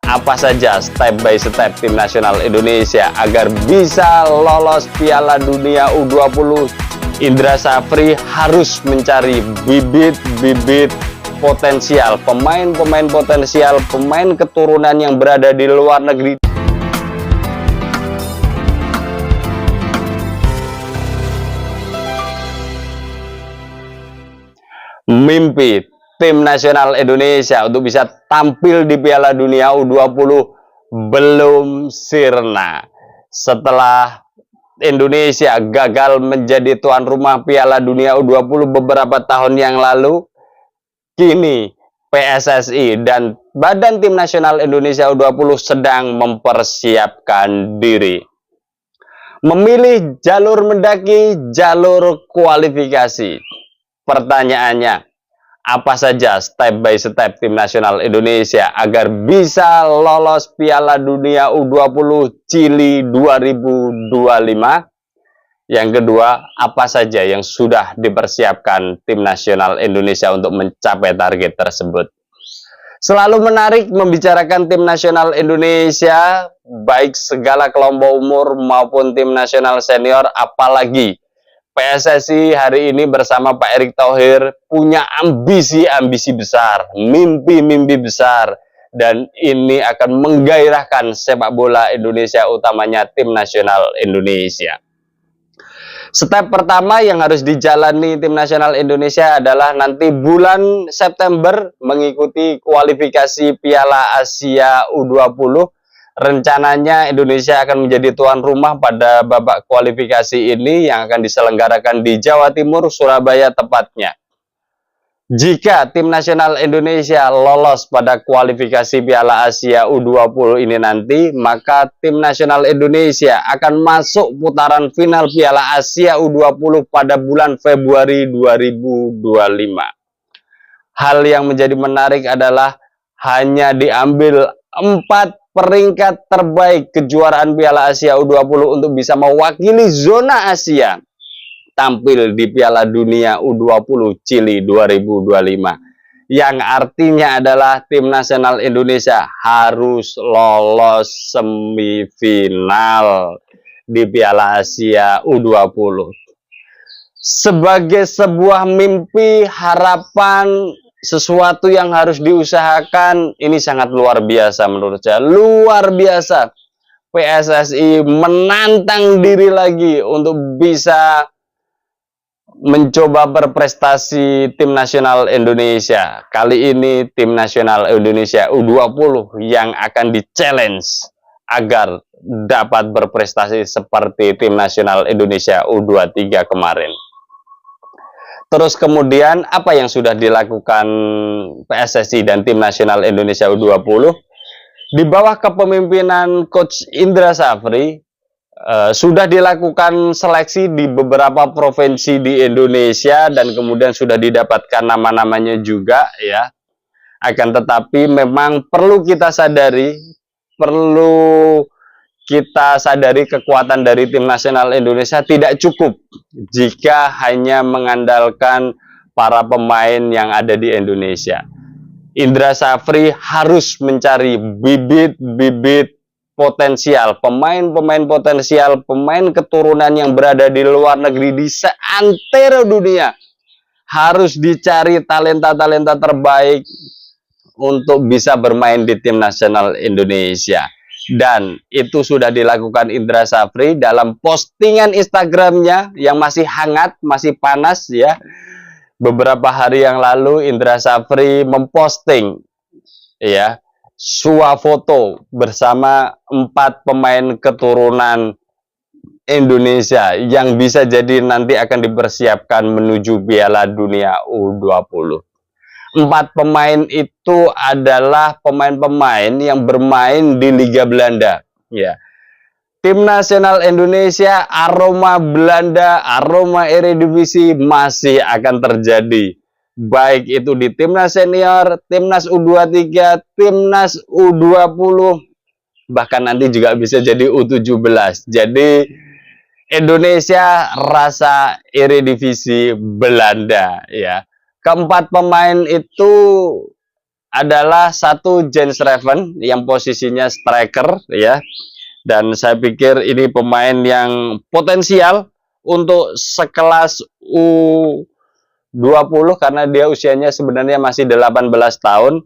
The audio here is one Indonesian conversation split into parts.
Apa saja step by step tim nasional Indonesia agar bisa lolos Piala Dunia U20? Indra Safri harus mencari bibit-bibit potensial, pemain-pemain potensial, pemain keturunan yang berada di luar negeri. Mimpi tim nasional Indonesia untuk bisa tampil di Piala Dunia U20 belum sirna. Setelah Indonesia gagal menjadi tuan rumah Piala Dunia U20 beberapa tahun yang lalu, kini PSSI dan Badan Tim Nasional Indonesia U20 sedang mempersiapkan diri. Memilih jalur mendaki, jalur kualifikasi. Pertanyaannya, apa saja step by step tim nasional Indonesia agar bisa lolos Piala Dunia U20 Chili 2025? Yang kedua, apa saja yang sudah dipersiapkan tim nasional Indonesia untuk mencapai target tersebut? Selalu menarik membicarakan tim nasional Indonesia, baik segala kelompok umur maupun tim nasional senior, apalagi PSSI hari ini bersama Pak Erick Thohir punya ambisi-ambisi besar, mimpi-mimpi besar, dan ini akan menggairahkan sepak bola Indonesia, utamanya tim nasional Indonesia. Step pertama yang harus dijalani tim nasional Indonesia adalah nanti bulan September mengikuti kualifikasi Piala Asia U20. Rencananya Indonesia akan menjadi tuan rumah pada babak kualifikasi ini yang akan diselenggarakan di Jawa Timur, Surabaya tepatnya. Jika tim nasional Indonesia lolos pada kualifikasi Piala Asia U20 ini nanti, maka tim nasional Indonesia akan masuk putaran final Piala Asia U20 pada bulan Februari 2025. Hal yang menjadi menarik adalah hanya diambil 4 peringkat terbaik kejuaraan Piala Asia U20 untuk bisa mewakili zona Asia tampil di Piala Dunia U20 Chili 2025. Yang artinya adalah tim nasional Indonesia harus lolos semifinal di Piala Asia U20. Sebagai sebuah mimpi, harapan, sesuatu yang harus diusahakan, ini sangat luar biasa menurut saya. Luar biasa. PSSI menantang diri lagi untuk bisa mencoba berprestasi tim nasional Indonesia. Kali ini tim nasional Indonesia U20 yang akan di-challenge agar dapat berprestasi seperti tim nasional Indonesia U23 kemarin. Terus kemudian apa yang sudah dilakukan PSSI dan tim nasional Indonesia U20? Di bawah kepemimpinan Coach Indra Safri, sudah dilakukan seleksi di beberapa provinsi di Indonesia dan kemudian sudah didapatkan nama-namanya juga ya. Akan tetapi memang perlu kita sadari kekuatan dari tim nasional Indonesia tidak cukup jika hanya mengandalkan para pemain yang ada di Indonesia. Indra Safri harus mencari bibit-bibit potensial, pemain-pemain potensial, pemain keturunan yang berada di luar negeri, di seantero dunia. Harus dicari talenta-talenta terbaik untuk bisa bermain di tim nasional Indonesia. Dan itu sudah dilakukan Indra Safri dalam postingan Instagramnya yang masih hangat, masih panas ya. Beberapa hari yang lalu Indra Safri memposting ya swafoto bersama 4 pemain keturunan Indonesia yang bisa jadi nanti akan dipersiapkan menuju Piala Dunia U20. 4 pemain itu adalah pemain-pemain yang bermain di Liga Belanda. Ya. Tim nasional Indonesia, aroma Belanda, aroma Eredivisie masih akan terjadi. Baik itu di Timnas Senior, Timnas U23, Timnas U20, bahkan nanti juga bisa jadi U17. Jadi Indonesia rasa Eredivisie Belanda ya. Keempat pemain itu adalah satu Jens Reven yang posisinya striker ya. Dan saya pikir ini pemain yang potensial untuk sekelas U20 karena dia usianya sebenarnya masih 18 tahun.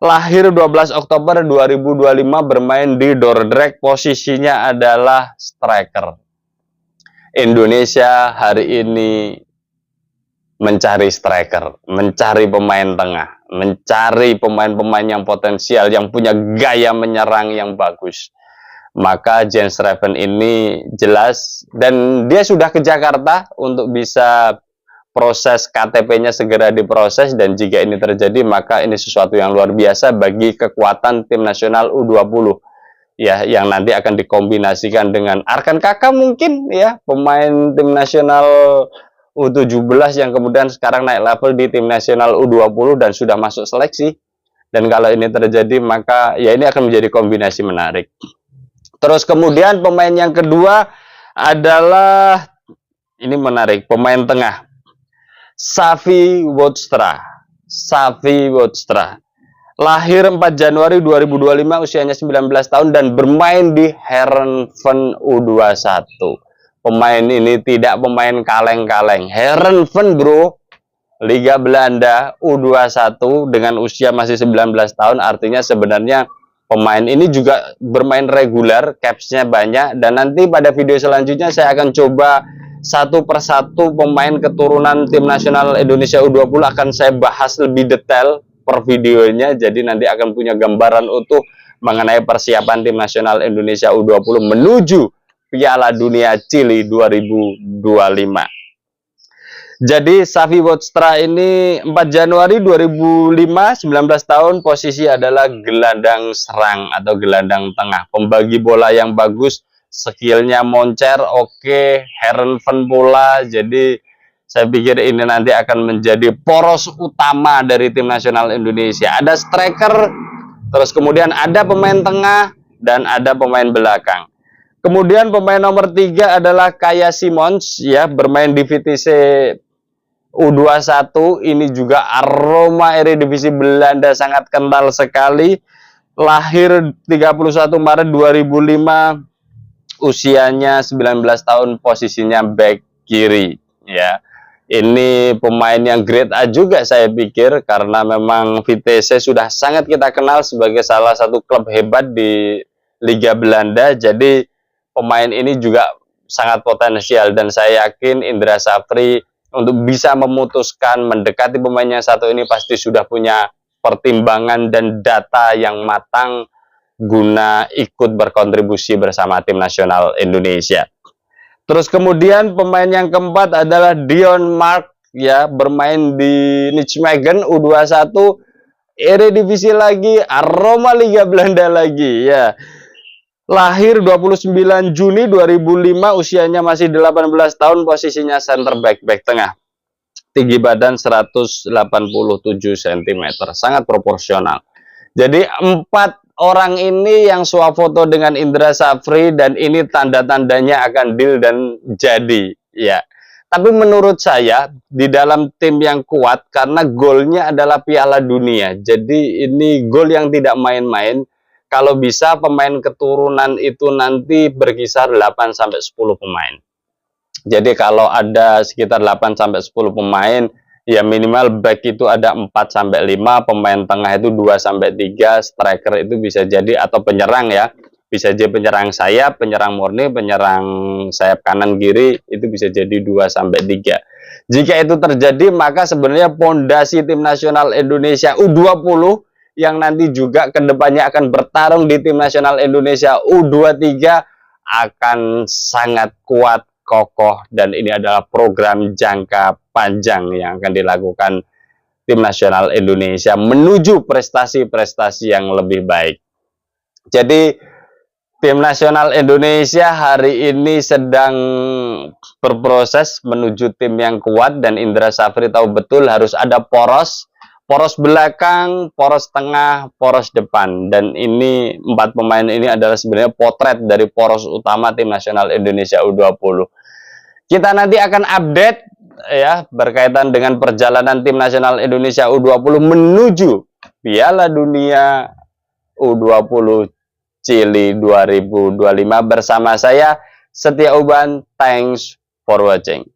Lahir 12 Oktober 2025, bermain di Dordrecht, posisinya adalah striker. Indonesia hari ini mencari striker, mencari pemain tengah, mencari pemain-pemain yang potensial, yang punya gaya menyerang yang bagus. Maka Jens Reven ini jelas, dan dia sudah ke Jakarta untuk bisa proses KTP-nya segera diproses, dan jika ini terjadi maka ini sesuatu yang luar biasa bagi kekuatan tim nasional U20 ya, yang nanti akan dikombinasikan dengan Arkan Kakak mungkin ya, pemain tim nasional U17 yang kemudian sekarang naik level di tim nasional U20 dan sudah masuk seleksi. Dan kalau ini terjadi maka ya ini akan menjadi kombinasi menarik. Terus kemudian pemain yang kedua adalah, ini menarik, pemain tengah Xavi Woodstra. Xavi Woodstra lahir 4 Januari 2025, usianya 19 tahun dan bermain di Heerenveen U21. Pemain ini tidak pemain kaleng-kaleng. Heerenveen bro, Liga Belanda U21 dengan usia masih 19 tahun, artinya sebenarnya pemain ini juga bermain reguler, capsnya banyak, dan nanti pada video selanjutnya saya akan coba satu persatu pemain keturunan tim nasional Indonesia U20 akan saya bahas lebih detail per videonya, jadi nanti akan punya gambaran utuh mengenai persiapan tim nasional Indonesia U20 menuju Piala Dunia Chili 2025. Jadi Xavi Woodstra ini 4 Januari 2005, 19 tahun, posisi adalah gelandang serang atau gelandang tengah, pembagi bola yang bagus, skillnya moncer, oke, Heerenveen bola. Jadi saya pikir ini nanti akan menjadi poros utama dari tim nasional Indonesia. Ada striker, terus kemudian ada pemain tengah, dan ada pemain belakang. Kemudian pemain nomor 3 adalah Kaya Simons ya, bermain di VTC U21. Ini juga aroma Eredivisie Belanda sangat kental sekali. Lahir 31 Maret 2005, usianya 19 tahun, posisinya back kiri ya. Ini pemain yang grade A juga saya pikir, karena memang VTC sudah sangat kita kenal sebagai salah satu klub hebat di Liga Belanda. Jadi pemain ini juga sangat potensial, dan saya yakin Indra Safri untuk bisa memutuskan mendekati pemain yang satu ini pasti sudah punya pertimbangan dan data yang matang guna ikut berkontribusi bersama tim nasional Indonesia. Terus kemudian pemain yang keempat adalah Dion Mark ya, bermain di Nijmegen U21, Eredivisie lagi, aroma Liga Belanda lagi ya. Lahir 29 Juni 2005, usianya masih 18 tahun, posisinya center back tengah. Tinggi badan 187 cm, sangat proporsional. Jadi 4 orang ini yang swafoto dengan Indra Safri, dan ini tanda-tandanya akan deal dan jadi ya. Tapi menurut saya di dalam tim yang kuat, karena golnya adalah Piala Dunia, jadi ini gol yang tidak main-main. Kalau bisa pemain keturunan itu nanti berkisar 8-10 pemain. Jadi kalau ada sekitar 8-10 pemain, ya minimal back itu ada 4-5, pemain tengah itu 2-3, striker itu bisa jadi, atau penyerang ya, bisa jadi penyerang sayap, penyerang murni, penyerang sayap kanan kiri, itu bisa jadi 2-3. Jika itu terjadi, maka sebenarnya pondasi tim nasional Indonesia U20 yang nanti juga kedepannya akan bertarung di tim nasional Indonesia U23 akan sangat kuat, kokoh, dan ini adalah program jangka panjang yang akan dilakukan tim nasional Indonesia menuju prestasi-prestasi yang lebih baik. Jadi tim nasional Indonesia hari ini sedang berproses menuju tim yang kuat, dan Indra Safri tahu betul harus ada poros belakang, poros tengah, poros depan, dan ini 4 pemain ini adalah sebenarnya potret dari poros utama tim nasional Indonesia U20. Kita nanti akan update ya berkaitan dengan perjalanan tim nasional Indonesia U20 menuju Piala Dunia U20 Chili 2025 bersama saya Setia Uban. Thanks for watching.